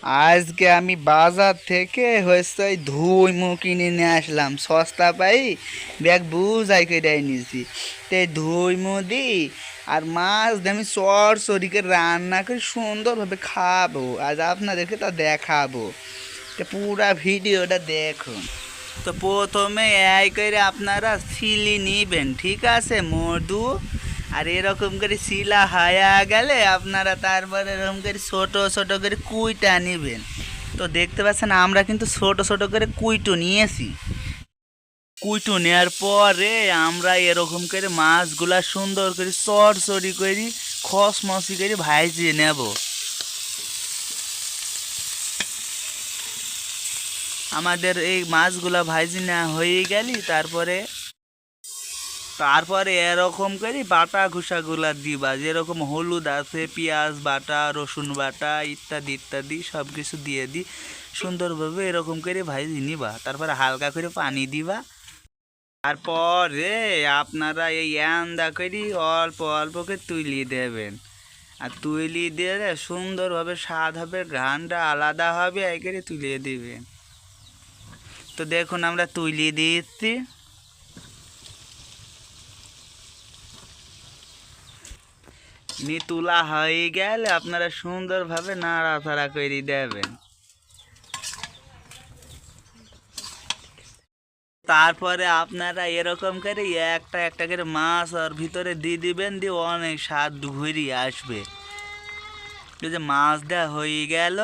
আজকে আমি বাজার থেকে হচ্ছে ওই ধুই মুখ কিনে নিয়ে আসলাম, সস্তা পাই ব্যাগ বুঝাই করে নিয়েছি। তো এই ধুই মুদি আর মাছ দিয়ে আমি চড় করে রান্না করে সুন্দরভাবে খাবো, আজ আপনাদেরকে তা দেখাবো। তো পুরা ভিডিওটা দেখুন। তো প্রথমে এই করে আপনারা সিলি নিবেন, ঠিক আছে, মধু। আর এরকম করে শিলা হায়া গেলে আপনারা তারপরে এরকম করে ছোট ছোট করে কুইটা নিবেন। তো দেখতে পাচ্ছেন আমরা কিন্তু ছোট ছোট করে কুইটো নিয়েছি। কুইটো নেওয়ার পরে আমরা এরকম করে মাছগুলা সুন্দর করে চড়চড়ি করে খসমসি করে ভাজিয়ে নেব। আমাদের এই মাছগুলা ভাজি না হয়ে গেলি তারপরে তারপরে এরকম করে বাটা ঘুষাগুলা দিবা, যেরকম হলুদ আছে, পেঁয়াজ বাটা, রসুন বাটা ইত্যাদি ইত্যাদি সব কিছু দিয়ে সুন্দরভাবে এরকম করে ভাজি নিবা। তারপরে হালকা করে পানি দিবা। তারপরে আপনারা এই এন্দা করে অল্প অল্প করে তুলি দেবেন। আর তুলি দিলে সুন্দরভাবে স্বাদ হবে, ঘ্রাণটা আলাদা হবে, এই করে তুলিয়ে দিবেন। তো দেখুন আমরা তুলি দিচ্ছি। তুলা হয়ে গেলে আপনারা সুন্দরভাবে নাড়াচাড়া করে দেবেন। তারপরে আপনারা এরকম করে একটা একটা করে মাছ আর ভিতরে দিয়ে দিবেন, দিয়ে অনেক স্বাদ ঘুরিয়ে আসবে। এই যে মাছ দেওয়া হয়ে গেল,